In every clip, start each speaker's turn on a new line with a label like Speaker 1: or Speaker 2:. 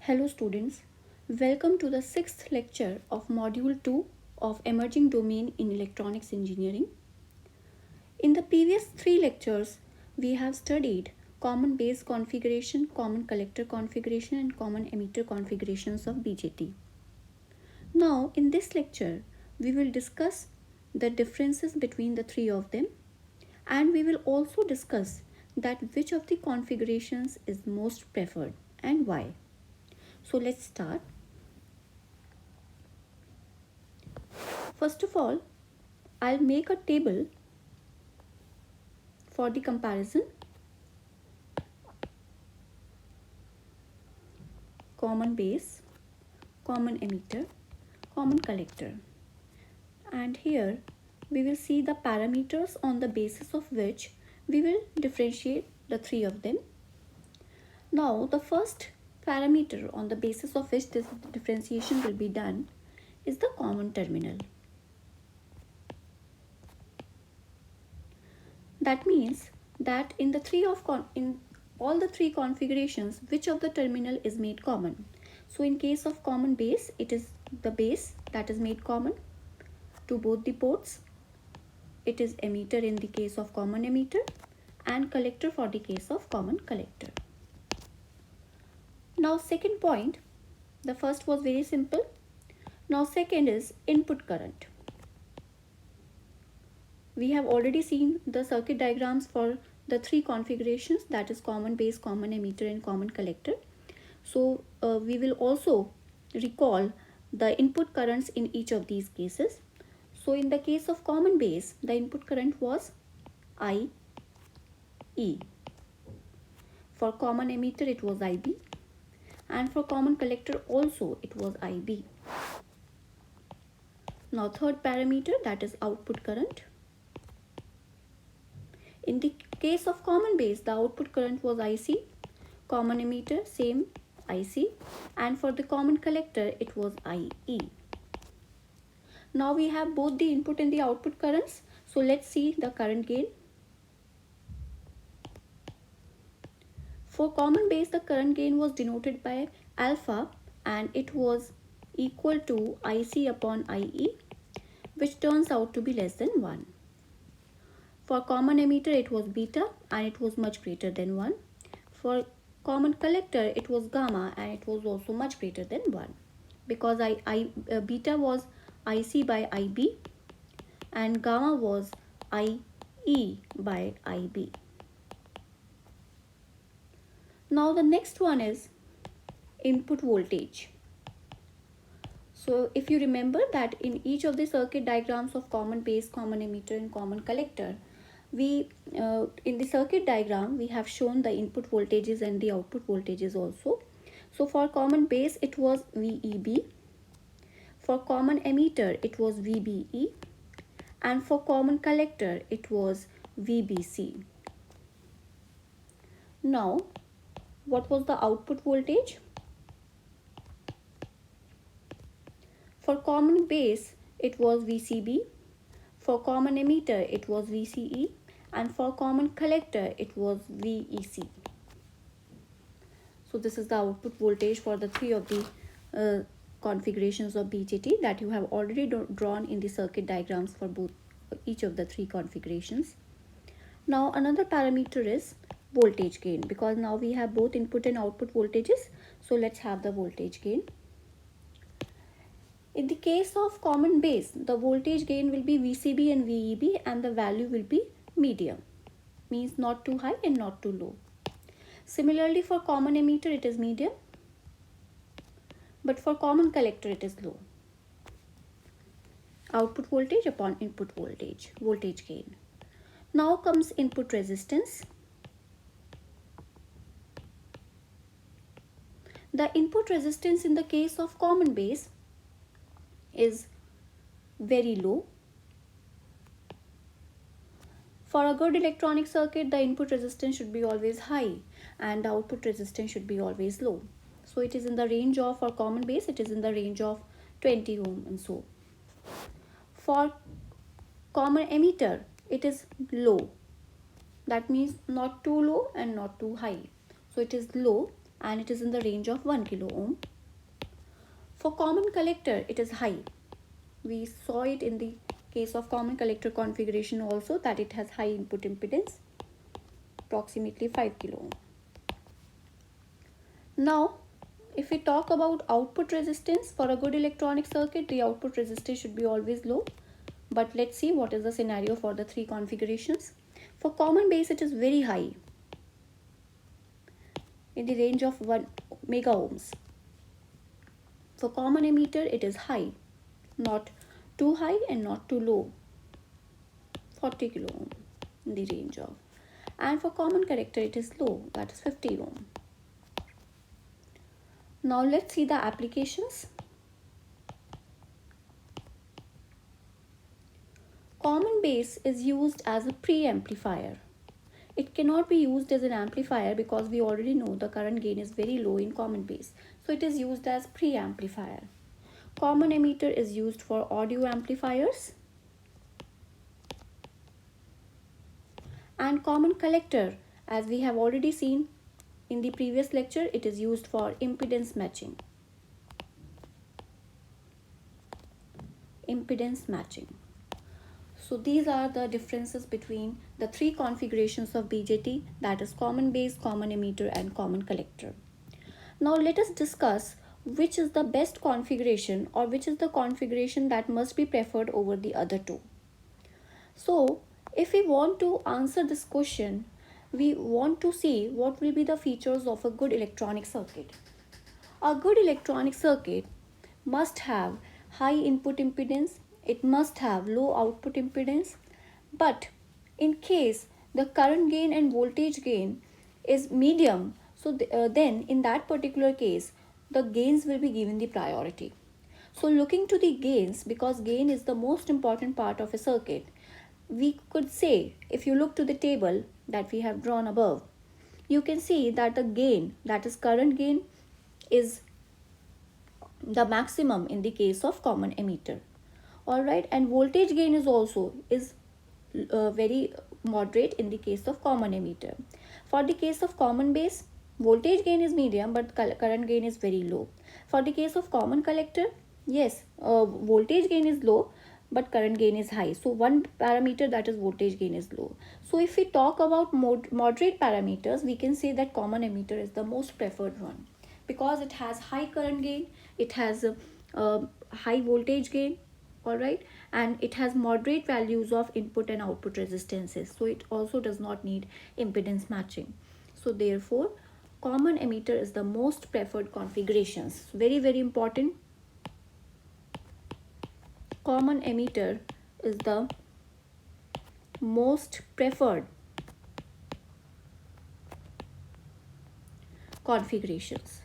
Speaker 1: Hello students, welcome to the 6th lecture of Module 2 of Emerging Domain in Electronics Engineering. In the previous 3 lectures, we have studied common base configuration, common collector configuration and common emitter configurations of BJT. Now in this lecture, we will discuss the differences between the 3 of them, and we will also discuss that which of the configurations is most preferred and why. So let's start. First of all, I'll make a table for the comparison. Common base, common emitter, common collector. And here we will see the parameters on the basis of which we will differentiate the 3 of them. Now the first parameter on the basis of which this differentiation will be done is the common terminal. That means that in all the 3 configurations, which of the terminal is made common. So in case of common base, it is the base that is made common to both the ports. It is emitter in the case of common emitter and collector for the case of common collector. Now second point, the first was very simple. Now second is input current. We have already seen the circuit diagrams for the 3 configurations, that is common base, common emitter and common collector. So we will also recall the input currents in each of these cases. So in the case of common base, the input current was IE. For common emitter it was IB, and for common collector also it was IB. Now third parameter, that is output current. In the case of common base, the output current was IC, common emitter same IC, and for the common collector it was IE. Now we have both the input and the output currents. So let's see the current gain. For common base, the current gain was denoted by alpha and it was equal to IC upon IE, which turns out to be less than 1. For common emitter it was beta and it was much greater than 1. For common collector it was gamma and it was also much greater than 1, because beta was IC by IB and gamma was IE by IB. Now the next one is input voltage. So if you remember that in each of the circuit diagrams of common base, common emitter and common collector, in the circuit diagram we have shown the input voltages and the output voltages also. So for common base it was VEB, for common emitter it was VBE, and for common collector it was VBC. Now what was the output voltage? For common base it was VCB, for common emitter it was VCE, and for common collector it was VEC. So this is the output voltage for the 3 of the configurations of BJT that you have already drawn in the circuit diagrams for each of the 3 configurations. Now another parameter is voltage gain, because now we have both input and output voltages. So let's have the voltage gain. In the case of common base, the voltage gain will be VCB and VEB and the value will be medium, means not too high and not too low. Similarly for common emitter it is medium, but for common collector it is low. Output voltage upon input voltage, voltage gain. Now comes input resistance. The input resistance in the case of common base is very low. For a good electronic circuit, the input resistance should be always high and the output resistance should be always low. So it is in the range of, for common base, it is in the range of 20 ohm and so. For common emitter, it is low. That means not too low and not too high. So it is low and it is in the range of 1 kilo ohm. For common collector, it is high. We saw it in the case of common collector configuration also, that it has high input impedance, approximately 5 kilo ohm. Now, if we talk about output resistance, for a good electronic circuit, the output resistance should be always low. But let's see what is the scenario for the three configurations. For common base, it is very high, in the range of 1 mega ohms. For common emitter, it is high, not too high and not too low, 40 kilo ohm in the range of. And for common collector, it is low, that is 50 ohm. Now let's see the applications. Common base is used as a pre-amplifier. It cannot be used as an amplifier because we already know the current gain is very low in common base. So it is used as pre-amplifier. Common emitter is used for audio amplifiers. And common collector, as we have already seen in the previous lecture, it is used for impedance matching. Impedance matching. So these are the differences between the three configurations of BJT, that is common base, common emitter and common collector. Now let us discuss which is the best configuration or which is the configuration that must be preferred over the other two. So if we want to answer this question, we want to see what will be the features of a good electronic circuit. A good electronic circuit must have high input impedance, it must have low output impedance, but in case the current gain and voltage gain is medium, so then in that particular case the gains will be given the priority. So looking to the gains, because gain is the most important part of a circuit, we could say, if you look to the table that we have drawn above, you can see that the gain, that is current gain, is the maximum in the case of common emitter. Alright, and voltage gain is also very moderate in the case of common emitter. For the case of common base, voltage gain is medium but current gain is very low. For the case of common collector, yes, voltage gain is low but current gain is high. So one parameter, that is voltage gain, is low. So if we talk about moderate parameters, we can say that common emitter is the most preferred one because it has high current gain, it has high voltage gain, all right, and it has moderate values of input and output resistances, so it also does not need impedance matching. So therefore common emitter is the most preferred configurations. Very, very important. Common emitter is the most preferred configurations.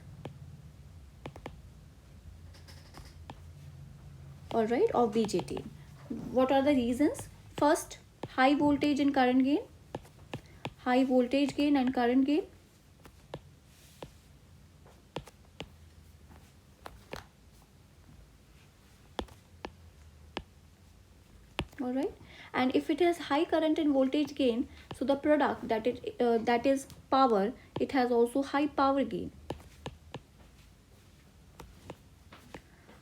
Speaker 1: All right, of BJT. What are the reasons? First, high voltage and current gain. High voltage gain and current gain. All right, and if it has high current and voltage gain, so the product that is power, it has also high power gain,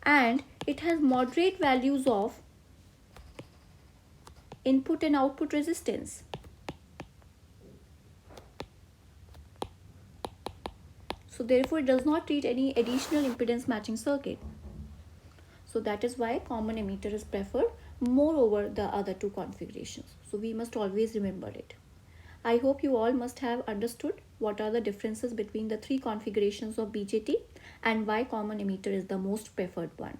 Speaker 1: and it has moderate values of input and output resistance. So therefore it does not need any additional impedance matching circuit. So that is why common emitter is preferred moreover the other two configurations. So we must always remember it. I hope you all must have understood what are the differences between the three configurations of BJT and why common emitter is the most preferred one.